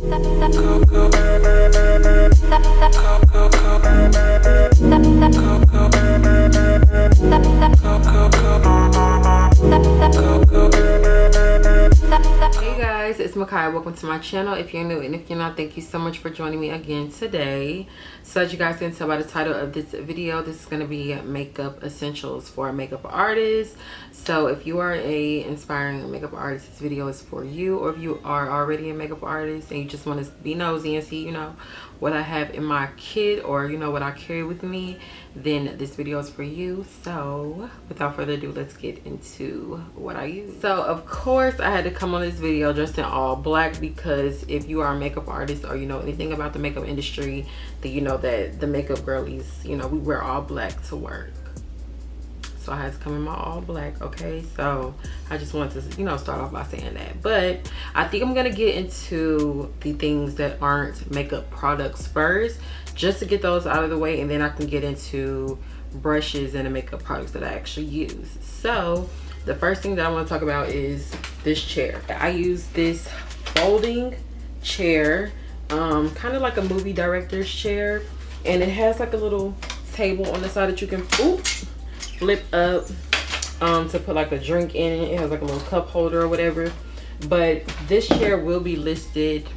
Hey guys, it's Makaya. Welcome to my channel. If you're new and if you're not, thank you so much for joining me again today. So as you guys can tell by the title of this video, this is going to be makeup essentials for a makeup artist. So if you are a inspiring makeup artist, this video is for you. Or if you are already a makeup artist and you just want to be nosy and see, what I have in my kit, or what I carry with me, then this video is for you. So without further ado, let's get into what I use. So of course I had to come on this video dressed in all black, because if you are a makeup artist or you know anything about the makeup industry, then you know that the makeup girlies, we wear all black to work. So I had to come in my all black. Okay, so I just wanted to start off by saying that. But I think I'm gonna get into the things that aren't makeup products first, just to get those out of the way, and then I can get into brushes and the makeup products that I actually use. So the first thing that I want to talk about is this chair. I use this folding chair, kind of like a movie director's chair, and it has like a little table on the side that you can flip up to put like a drink in it. It has like a little cup holder or whatever. But this chair will be listed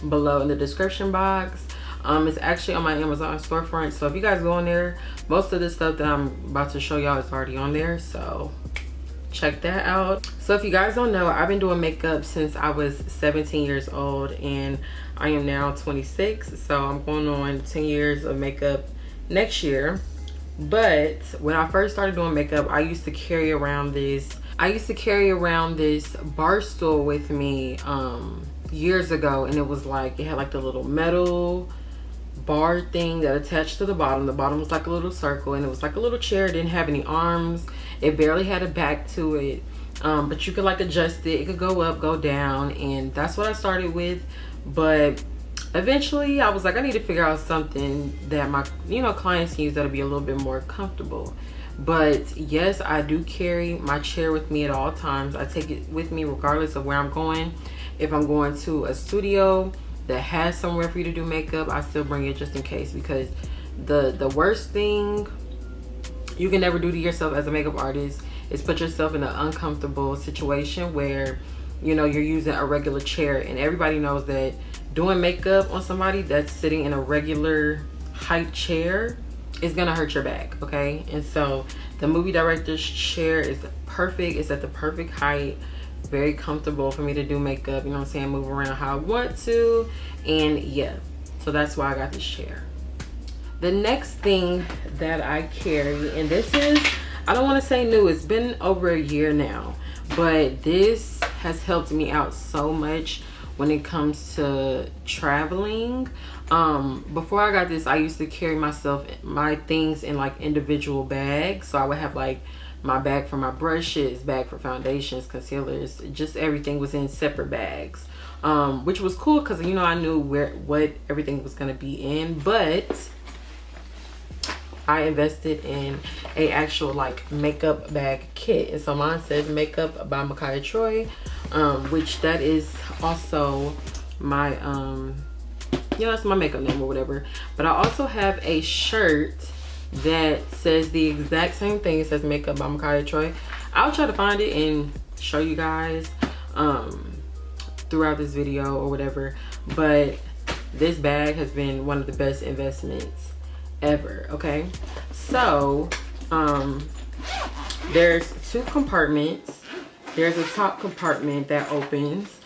below in the description box. It's actually on my Amazon storefront, so if you guys go on there, most of the stuff that I'm about to show y'all is already on there, so check that out. So if you guys don't know, I've been doing makeup since I was 17 years old, and I am now 26, so I'm going on 10 years of makeup next year. But when I first started doing makeup, I used to carry around this bar stool with me years ago, and it was like, it had like the little metal bar thing that attached to the bottom. The bottom was like a little circle, and it was like a little chair. It didn't have any arms. It barely had a back to it, but you could like adjust it. It could go up, go down, and that's what I started with. But eventually I was like, I need to figure out something that my clients can use that'll be a little bit more comfortable. But yes, I do carry my chair with me at all times. I take it with me regardless of where I'm going. If I'm going to a studio that has somewhere for you to do makeup, I still bring it just in case, because the worst thing you can never do to yourself as a makeup artist is put yourself in an uncomfortable situation where you're using a regular chair. And everybody knows that doing makeup on somebody that's sitting in a regular height chair is gonna hurt your back, okay? And so the movie director's chair is perfect. It's at the perfect height, very comfortable for me to do makeup, move around how I want to. And yeah, so that's why I got this chair. The next thing that I carry, and this is, I don't want to say new, it's been over a year now, but this has helped me out so much when it comes to traveling. Before I got this, I used to carry my things in like individual bags. So I would have like my bag for my brushes, bag for foundations, concealers, just everything was in separate bags, which was cool because I knew what everything was going to be in. But I invested in a actual like makeup bag kit, and so mine says Makeup by Makaya Troix, which that is also my that's my makeup name or whatever. But I also have a shirt that says the exact same thing. It says Makeup by Makaya Troix. I'll try to find it and show you guys throughout this video or whatever. But this bag has been one of the best investments ever. Okay, so there's two compartments. There's a top compartment that opens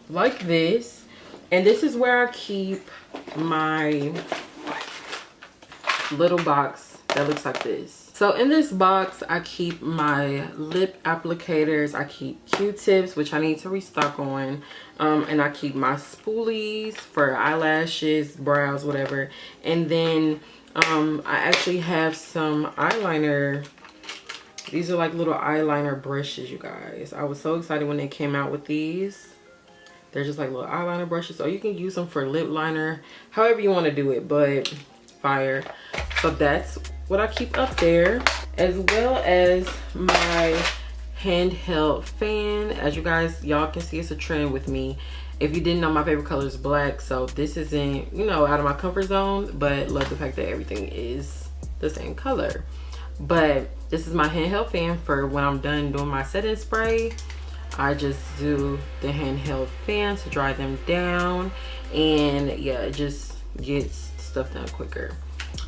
like this, and this is where I keep my little box that looks like this. So in this box I keep my lip applicators, I keep Q-tips, which I need to restock on, and I keep my spoolies for eyelashes, brows, whatever. And then I actually have some eyeliner. These are like little eyeliner brushes, you guys. I was so excited when they came out with these. They're just like little eyeliner brushes, so you can use them for lip liner, however you want to do it, but fire. So that's what I keep up there, as well as my handheld fan. As you guys, y'all can see, it's a trend with me. If you didn't know, my favorite color is black, so this isn't, you know, out of my comfort zone, but love the fact that everything is the same color. But this is my handheld fan for when I'm done doing my setting spray. I just do the handheld fan to dry them down, and yeah, it just gets stuff done quicker.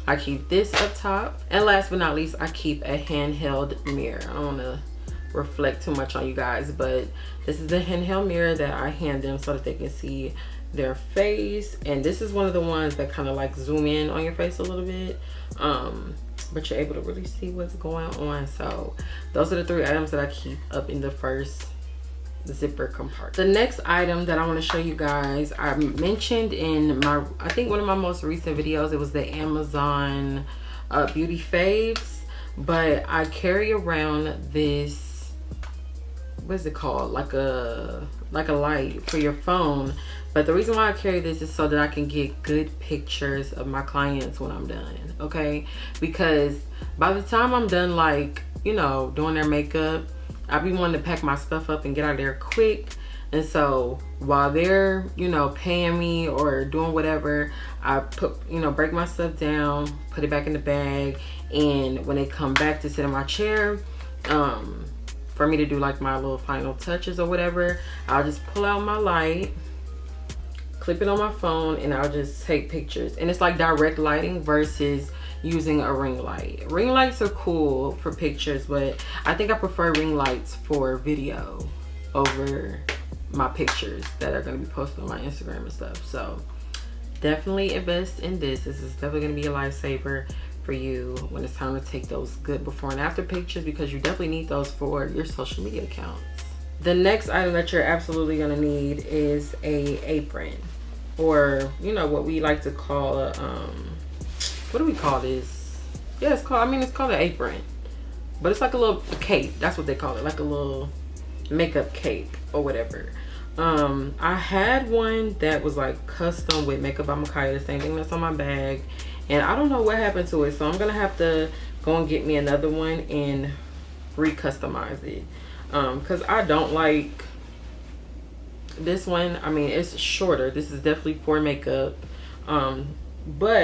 I keep this up top, and last but not least, I keep a handheld mirror. I don't want to reflect too much on you guys, but this is the handheld mirror that I hand them so that they can see their face. And this is one of the ones that kind of like zoom in on your face a little bit, but you're able to really see what's going on. So those are the 3 items that I keep up in the first zipper compartment. The next item that I want to show you guys, I mentioned in my, I think one of my most recent videos, it was the Amazon beauty faves, but I carry around this, what is it called, like a light for your phone. But the reason why I carry this is so that I can get good pictures of my clients when I'm done, okay? Because by the time I'm done, like, you know, doing their makeup, I be wanting to pack my stuff up and get out of there quick. And so while they're, you know, paying me or doing whatever, I put, you know, break my stuff down, put it back in the bag, and when they come back to sit in my chair, for me to do like my little final touches or whatever, I'll just pull out my light, clip it on my phone, and I'll just take pictures. And it's like direct lighting versus using a ring light. Ring lights are cool for pictures, but I think I prefer ring lights for video over my pictures that are going to be posted on my Instagram and stuff. So definitely invest in this. This is definitely going to be a lifesaver for you when it's time to take those good before and after pictures, because you definitely need those for your social media accounts. The next item that you're absolutely going to need is a apron, or, you know, what we like to call a what do we call this? Yeah, it's called, I mean, it's called an apron, but it's like a little cape. That's what they call it, like a little makeup cape or whatever. I had one that was like custom with Makeup by Makaya, the same thing that's on my bag, and I don't know what happened to it, so I'm gonna have to go and get me another one and re-customize it, because I don't like this one. I mean, it's shorter. This is definitely for makeup, but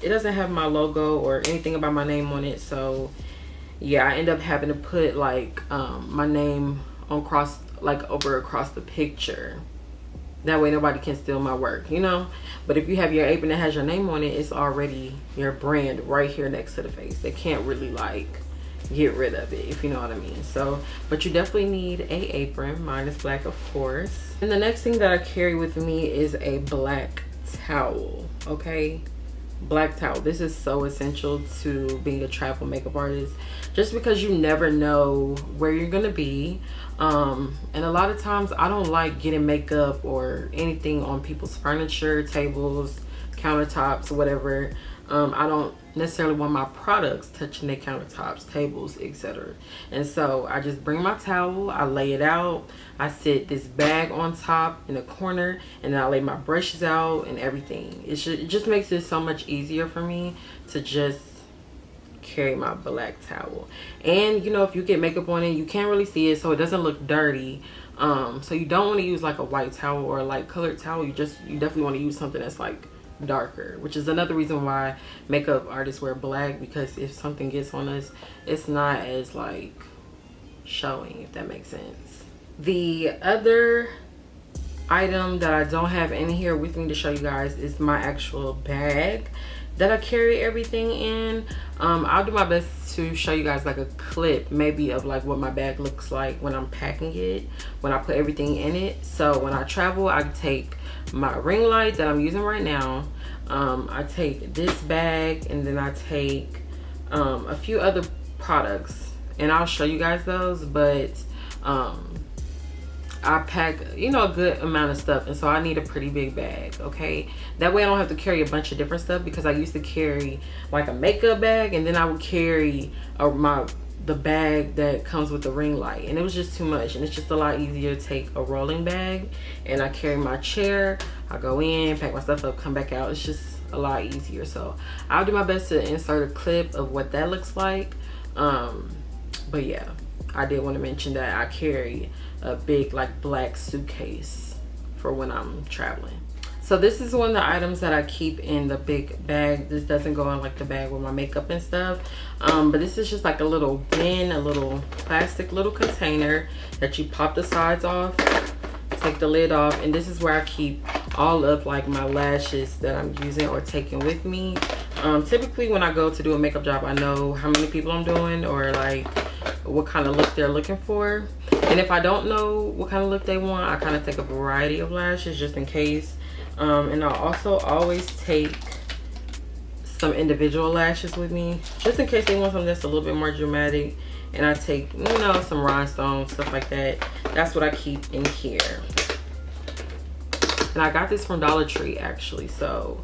it doesn't have my logo or anything about my name on it. So yeah, I end up having to put like my name on across the picture. That way nobody can steal my work, you know. But if you have your apron that has your name on it, it's already your brand right here next to the face. They can't really like get rid of it, if you know what I mean. So, but you definitely need a apron. Mine is black, of course. And the next thing that I carry with me is a black towel, okay? Black towel. This is so essential to being a travel makeup artist, just because you never know where you're gonna be, and a lot of times I don't like getting makeup or anything on people's furniture, tables, countertops, whatever. I don't necessarily want my products touching their countertops, tables, etc. And so I just bring my towel, I lay it out, I sit this bag on top in the corner, and then I lay my brushes out and everything. It just makes it so much easier for me to just carry my black towel. And you know, if you get makeup on it, you can't really see it, so it doesn't look dirty. So you don't want to use like a white towel or a light colored towel. You definitely want to use something that's like darker, which is another reason why makeup artists wear black, because if something gets on us, it's not as like showing, if that makes sense. The other item that I don't have in here with me to show you guys is my actual bag that I carry everything in. I'll do my best to show you guys like a clip maybe of like what my bag looks like when I'm packing it, when I put everything in it. So when I travel, I take my ring light that I'm using right now, I take this bag, and then I take a few other products, and I'll show you guys those. But I pack, you know, a good amount of stuff, and so I need a pretty big bag, okay? That way I don't have to carry a bunch of different stuff, because I used to carry like a makeup bag, and then I would carry the bag that comes with the ring light, and it was just too much. And it's just a lot easier to take a rolling bag, and I carry my chair, I go in, pack my stuff up, come back out. It's just a lot easier. So I'll do my best to insert a clip of what that looks like. But yeah, I did want to mention that I carry a big like black suitcase for when I'm traveling. So this is one of the items that I keep in the big bag. This doesn't go in like the bag with my makeup and stuff. But this is just like a little bin, a little plastic little container that you pop the sides off, take the lid off, and this is where I keep all of like my lashes that I'm using or taking with me. Typically when I go to do a makeup job, I know how many people I'm doing or like what kind of look they're looking for. And if I don't know what kind of look they want, I kind of take a variety of lashes just in case. And I'll also always take some individual lashes with me just in case they want something that's a little bit more dramatic. And I take, you know, some rhinestones, stuff like that. That's what I keep in here. And I got this from Dollar Tree actually. So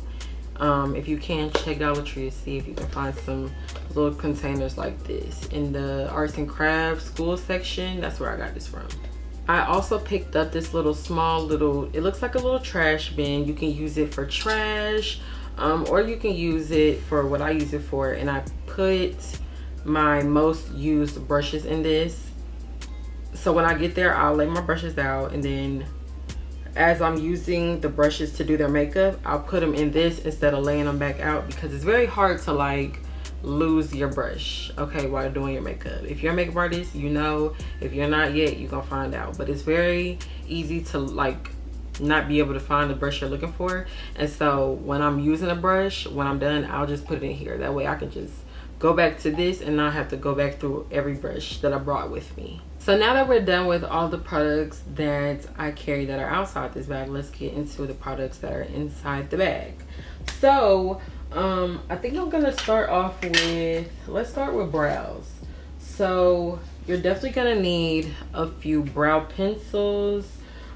if you can, check Dollar Tree to see if you can find some little containers like this. In the arts and crafts school section, that's where I got this from. I also picked up this little small little, it looks like a little trash bin. You can use it for trash, or you can use it for what I use it for. And I put my most used brushes in this. So when I get there, I'll lay my brushes out, and then as I'm using the brushes to do their makeup, I'll put them in this instead of laying them back out, because it's very hard to like lose your brush, okay, while doing your makeup. If you're a makeup artist, you know. If you're not yet, you're gonna find out. But it's very easy to like not be able to find the brush you're looking for. And so when I'm using a brush, when I'm done, I'll just put it in here. That way I can just go back to this and not have to go back through every brush that I brought with me. So now that we're done with all the products that I carry that are outside this bag, let's get into the products that are inside the bag. So I think I'm gonna start off with, let's start with brows. So you're definitely gonna need a few brow pencils.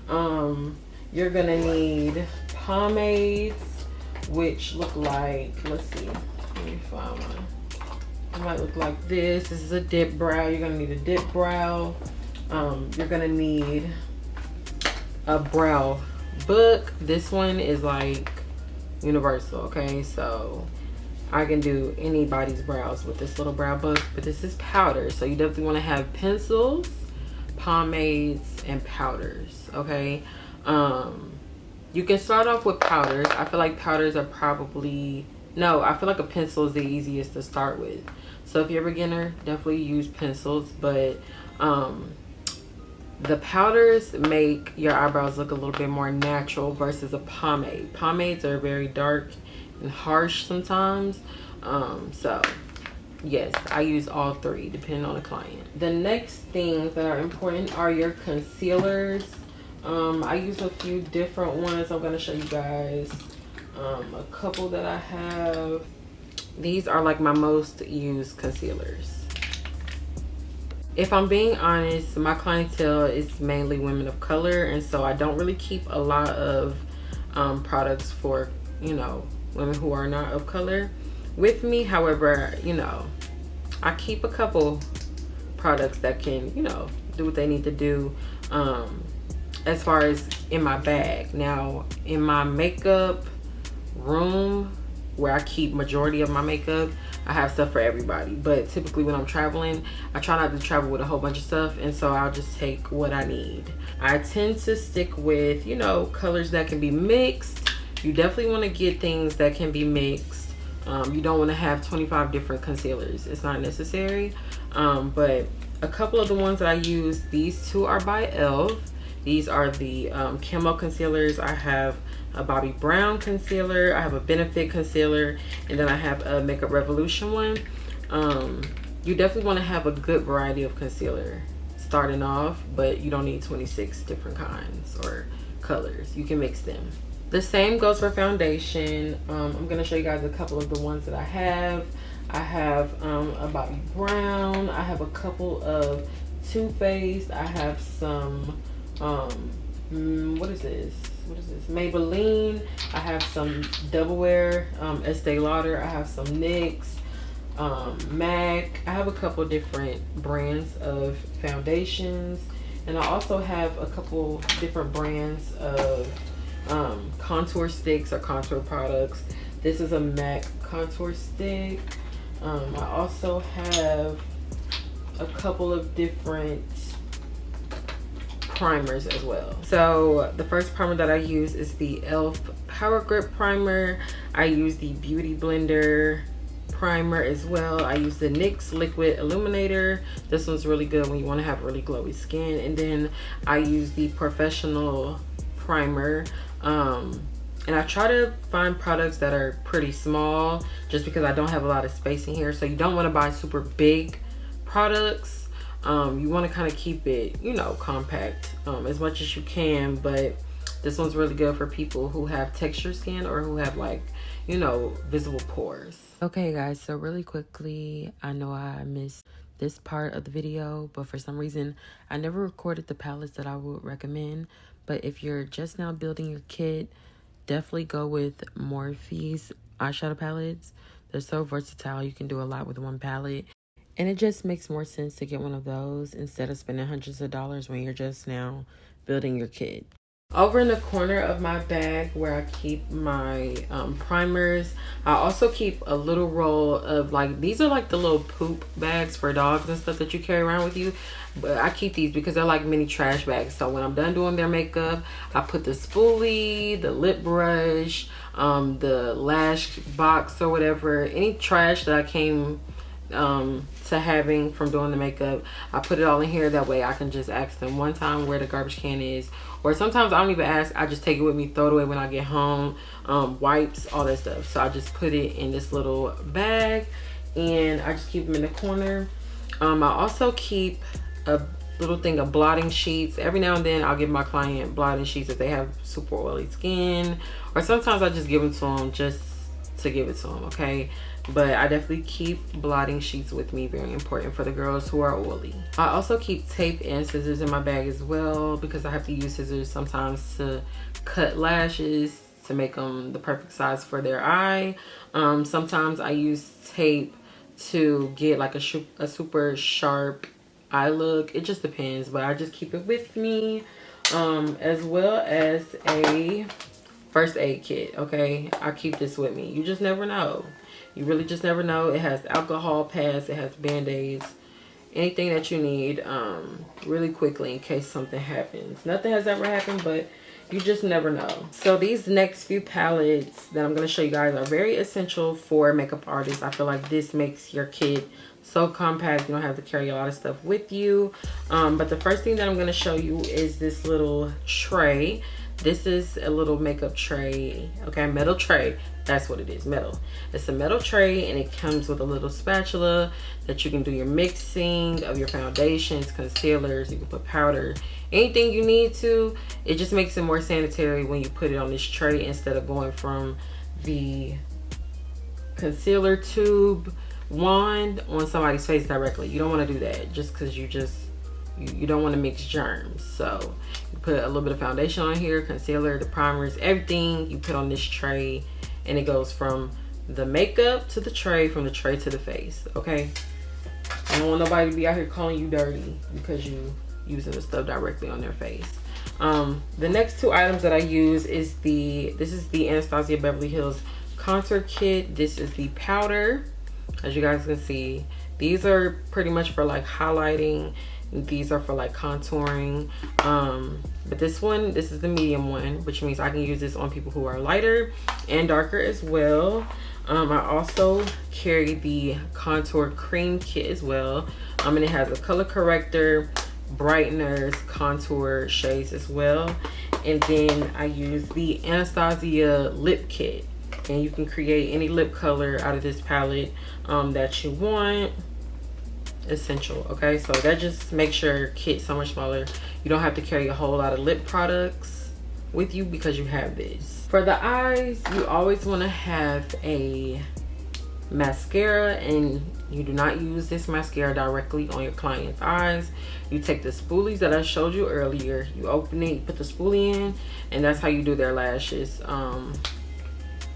You're gonna need pomades, which look like, let's see, let me find one. It might look like this. This is a dip brow. You're gonna need a dip brow. You're gonna need a brow book. This one is like universal, okay? So I can do anybody's brows with this little brow book, but this is powder. So you definitely wanna have pencils, pomades, and powders, okay? You can start off with powders. I feel like powders are probably, no, I feel like a pencil is the easiest to start with. So if you're a beginner, definitely use pencils, but the powders make your eyebrows look a little bit more natural versus a pomade. Pomades are very dark and harsh sometimes. So yes, I use all three depending on the client. The next things that are important are your concealers. I use a few different ones. I'm going to show you guys a couple that I have. These are like my most used concealers. If I'm being honest, my clientele is mainly women of color, and so I don't really keep a lot of products for, you know, women who are not of color with me. However, you know, I keep a couple products that can, you know, do what they need to do as far as in my bag. Now, in my makeup room where I keep majority of my makeup, I have stuff for everybody. But typically when I'm traveling, I try not to travel with a whole bunch of stuff, and so I'll just take what I need. I tend to stick with, you know, colors that can be mixed. You definitely want to get things that can be mixed. You don't want to have 25 different concealers. It's not necessary. But a couple of the ones that I use, these two are by e.l.f. These are the camo concealers. I have a Bobbi Brown concealer, I have a Benefit concealer, and then I have a Makeup Revolution one. You definitely want to have a good variety of concealer starting off, but you don't need 26 different kinds or colors. You can mix them. The same goes for foundation. I'm going to show you guys a couple of the ones that I have. I have a Bobbi Brown. I have a couple of Too Faced. I have some what is this? Maybelline. I have some Double Wear, Estee Lauder. I have some NYX, MAC. I have a couple different brands of foundations, and I also have a couple different brands of contour sticks or contour products. This is a MAC contour stick. I also have a couple of different primers as well. So the first primer that I use is the e.l.f. Power Grip Primer. I use the Beauty Blender primer as well. I use the NYX Liquid Illuminator. This one's really good when you want to have really glowy skin. And then I use the Professional Primer. And I try to find products that are pretty small just because I don't have a lot of space in here. So you don't want to buy super big products. You want to kind of keep it, you know, compact as much as you can. But this one's really good for people who have texture skin or who have, like, you know, visible pores. Okay guys, so really quickly, I know I missed this part of the video, but for some reason I never recorded the palettes that I would recommend. But if you're just now building your kit, definitely go with Morphe's eyeshadow palettes. They're so versatile. You can do a lot with one palette. And it just makes more sense to get one of those instead of spending hundreds of dollars when you're just now building your kit. Over in the corner of my bag where I keep my primers, I also keep a little roll of, like, these are like the little poop bags for dogs and stuff that you carry around with you. But I keep these because they're like mini trash bags. So when I'm done doing their makeup, I put the spoolie, the lip brush, the lash box or whatever, any trash that I came to having from doing the makeup, I put it all in here. That way I can just ask them one time where the garbage can is, or sometimes I don't even ask, I just take it with me, throw it away when I get home. Wipes, all that stuff. So I just put it in this little bag and I just keep them in the corner. I also keep a little thing of blotting sheets. Every now and then I'll give my client blotting sheets if they have super oily skin, or sometimes I just give them to them just to give it to them, okay? But I definitely keep blotting sheets with me, very important for the girls who are oily. I also keep tape and scissors in my bag as well because I have to use scissors sometimes to cut lashes to make them the perfect size for their eye. Sometimes I use tape to get like a super sharp eye look. It just depends, but I just keep it with me, as well as a first aid kit. Okay, I keep this with me. You just never know. You really just never know. It has alcohol pads, it has band-aids, anything that you need really quickly in case something happens. Nothing has ever happened, but you just never know. So these next few palettes that I'm going to show you guys are very essential for makeup artists. I feel like this makes your kit so compact. You don't have to carry a lot of stuff with you. But the first thing that I'm going to show you is this little tray. This is a little makeup tray, okay, metal tray. That's what it is, metal. It's a metal tray and it comes with a little spatula that you can do your mixing of your foundations, concealers, you can put powder, anything you need to. It just makes it more sanitary when you put it on this tray instead of going from the concealer tube wand on somebody's face directly. You don't want to do that just because you don't want to mix germs. So you put a little bit of foundation on here, concealer, the primers, everything you put on this tray, and it goes from the makeup to the tray, from the tray to the face, okay? I don't want nobody to be out here calling you dirty because you using the stuff directly on their face. The next two items that I use is this is the Anastasia Beverly Hills contour kit. This is the powder. As you guys can see, these are pretty much for like highlighting. These are for like contouring. But this is the medium one, which means I can use this on people who are lighter and darker as well. I also carry the contour cream kit as well. And it has a color corrector, brighteners, contour shades as well. And then I use the Anastasia lip kit, and you can create any lip color out of this palette that you want. Essential, okay? So that just makes your kit so much smaller. You don't have to carry a whole lot of lip products with you because you have this. For the eyes, you always want to have a mascara, and you do not use this mascara directly on your client's eyes. You take the spoolies that I showed you earlier, you open it, you put the spoolie in, and that's how you do their lashes.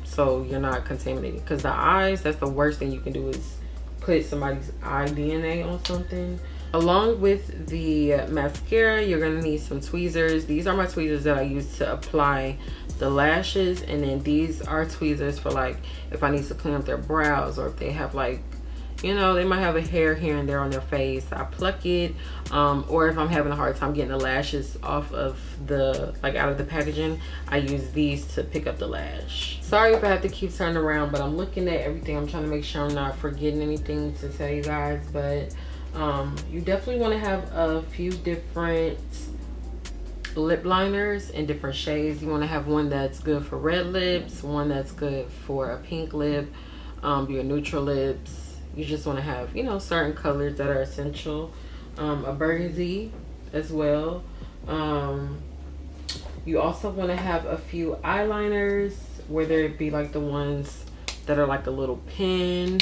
So you're not contaminating, because the eyes, that's the worst thing you can do is put somebody's eye DNA on something. Along with the mascara, you're gonna need some tweezers. These are my tweezers that I use to apply the lashes, and then these are tweezers for like if I need to clean up their brows, or if they have like, you know, they might have a hair here and there on their face. I pluck it, or if I'm having a hard time getting the lashes off of the, like out of the packaging, I use these to pick up the lash. Sorry if I have to keep turning around, but I'm looking at everything. I'm trying to make sure I'm not forgetting anything to tell you guys, but you definitely want to have a few different lip liners in different shades. You want to have one that's good for red lips, one that's good for a pink lip, your neutral lips. You just want to have, you know, certain colors that are essential. A burgundy as well. You also want to have a few eyeliners, whether it be like the ones that are like a little pin,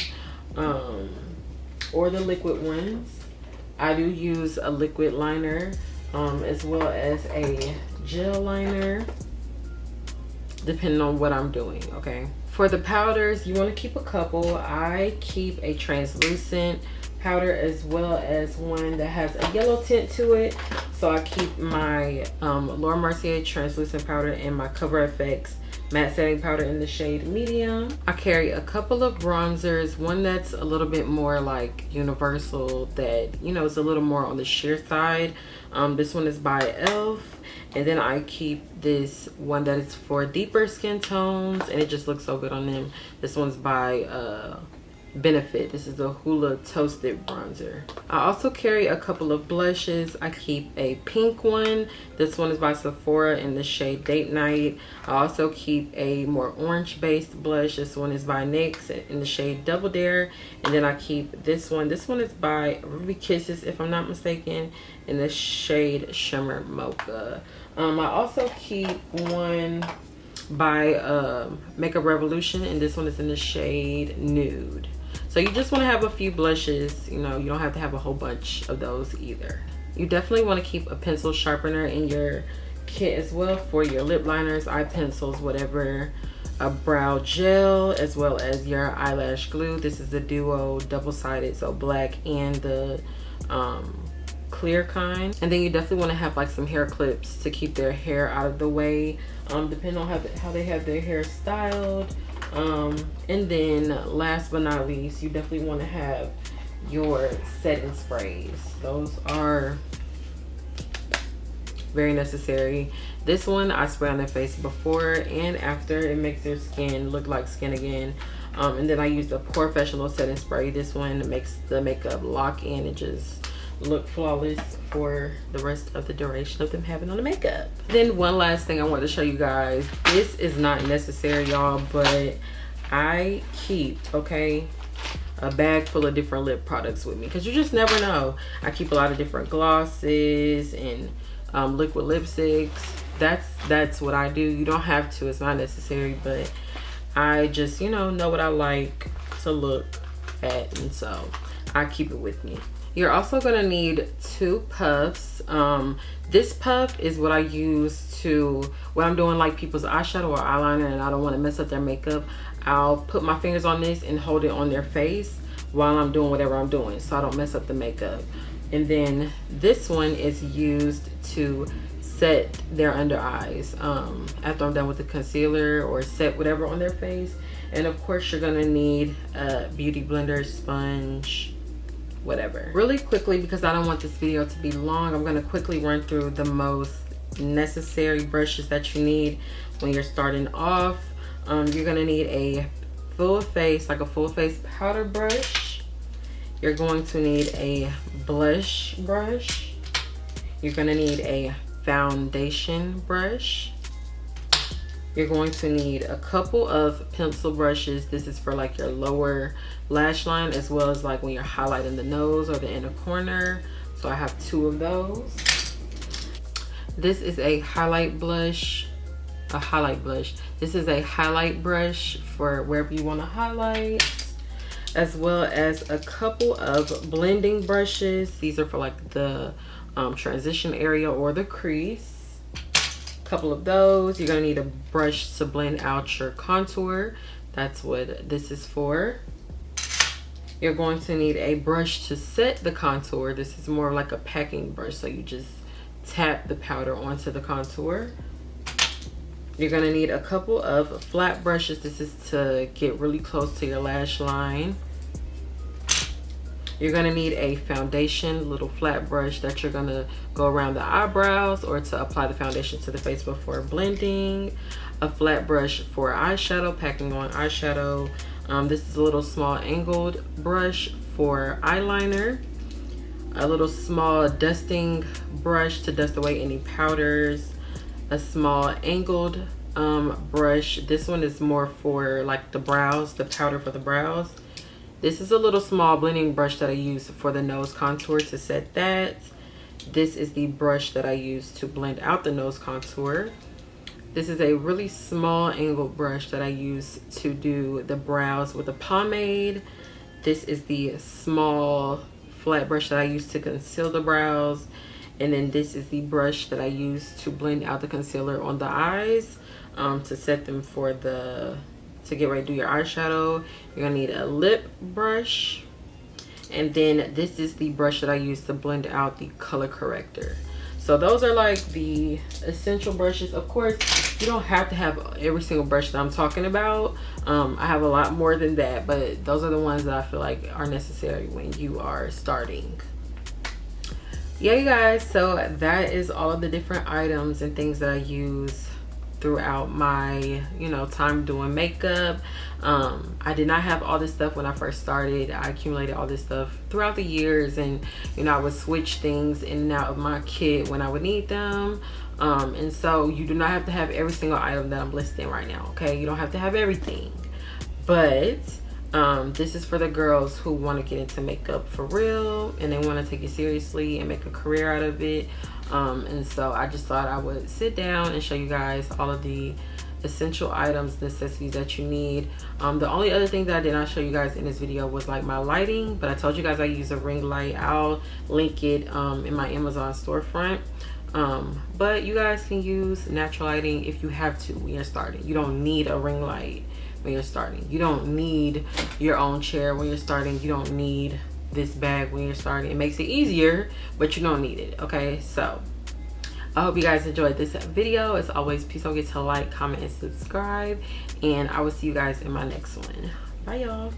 or the liquid ones. I do use a liquid liner, as well as a gel liner, depending on what I'm doing, okay? For the powders, you want to keep a couple. I keep a translucent powder as well as one that has a yellow tint to it. So I keep my Laura Mercier translucent powder and my Cover FX matte setting powder in the shade medium. I carry a couple of bronzers, one that's a little bit more like universal, that, you know, is a little more on the sheer side. This one is by e.l.f. And then I keep this one that is for deeper skin tones, and it just looks so good on them. This one's by Benefit. This is the Hoola Toasted Bronzer. I also carry a couple of blushes. I keep a pink one. This one is by Sephora in the shade Date Night. I also keep a more orange based blush. This one is by NYX in the shade Double Dare. And then I keep this one. This one is by Ruby Kisses, if I'm not mistaken, in the shade Shimmer Mocha. I also keep one by Makeup Revolution, and this one is in the shade Nude. So you just want to have a few blushes. You know, you don't have to have a whole bunch of those either. You definitely want to keep a pencil sharpener in your kit as well for your lip liners, eye pencils, whatever. A brow gel, as well as your eyelash glue. This is the Duo double-sided, so black and the clear kind. And then you definitely want to have like some hair clips to keep their hair out of the way, depending on how they have their hair styled. And then last but not least, you definitely want to have your setting sprays. Those are very necessary. This one I spray on their face before and after. It makes their skin look like skin again. And then I use the Professional setting spray. This one makes the makeup lock in and just look flawless for the rest of the duration of them having on the makeup. Then one last thing I want to show you guys. This is not necessary, y'all, but I keep, okay, a bag full of different lip products with me, because you just never know. I keep a lot of different glosses and liquid lipsticks. That's what I do. You don't have to, it's not necessary, but I just, you know what I like to look at, and so I keep it with me. You're also gonna need 2 puffs. This puff is what I use to, when I'm doing like people's eyeshadow or eyeliner and I don't want to mess up their makeup, I'll put my fingers on this and hold it on their face while I'm doing whatever I'm doing, so I don't mess up the makeup. And then this one is used to set their under eyes after I'm done with the concealer, or set whatever on their face. And of course you're gonna need a beauty blender, sponge, whatever. Really quickly, because I don't want this video to be long, I'm gonna quickly run through the most necessary brushes that you need when you're starting off. You're gonna need a full face powder brush. You're going to need a blush brush. You're gonna need a foundation brush. You're going to need a couple of pencil brushes. This is for like your lower lash line, as well as like when you're highlighting the nose or the inner corner. So I have 2 of those. This is a highlight blush. This is a highlight brush for wherever you want to highlight, as well as a couple of blending brushes. These are for like the transition area or the crease. Couple of those. You're gonna need a brush to blend out your contour. That's what this is for. You're going to need a brush to set the contour. This is more like a packing brush, so you just tap the powder onto the contour. You're gonna need a couple of flat brushes. This is to get really close to your lash line. You're gonna need a foundation little flat brush that you're gonna go around the eyebrows or to apply the foundation to the face before blending. A flat brush for eyeshadow, packing on eyeshadow. This is a little small angled brush for eyeliner. A little small dusting brush to dust away any powders. A small angled brush. This one is more for like the brows, the powder for the brows. This is a little small blending brush that I use for the nose contour to set that. This is the brush that I use to blend out the nose contour. This is a really small angled brush that I use to do the brows with a pomade. This is the small flat brush that I use to conceal the brows. And then this is the brush that I use to blend out the concealer on the eyes, to set them for to get ready to do your eyeshadow. You're gonna need a lip brush. And then this is the brush that I use to blend out the color corrector. So those are like the essential brushes. Of course, you don't have to have every single brush that I'm talking about. I have a lot more than that, but those are the ones that I feel like are necessary when you are starting. Yeah, you guys, so that is all of the different items and things that I use throughout my time doing makeup. I did not have all this stuff when I first started. I accumulated all this stuff throughout the years, and I would switch things in and out of my kit when I would need them. And so you do not have to have every single item that I'm listing right now, okay? You don't have to have everything, but this is for the girls who want to get into makeup for real and they want to take it seriously and make a career out of it. And so I just thought I would sit down and show you guys all of the essential items, necessities that you need. The only other thing that I did not show you guys in this video was like my lighting, but I told you guys I use a ring light. I'll link it in my Amazon storefront. But you guys can use natural lighting if you have to when you're starting. You don't need a ring light when you're starting. You don't need your own chair when you're starting. You don't need this bag when you're starting. It makes it easier, but you don't need it, okay? So I hope you guys enjoyed this video. As always, please don't forget to like, comment, and subscribe, and I will see you guys in my next one. Bye, y'all.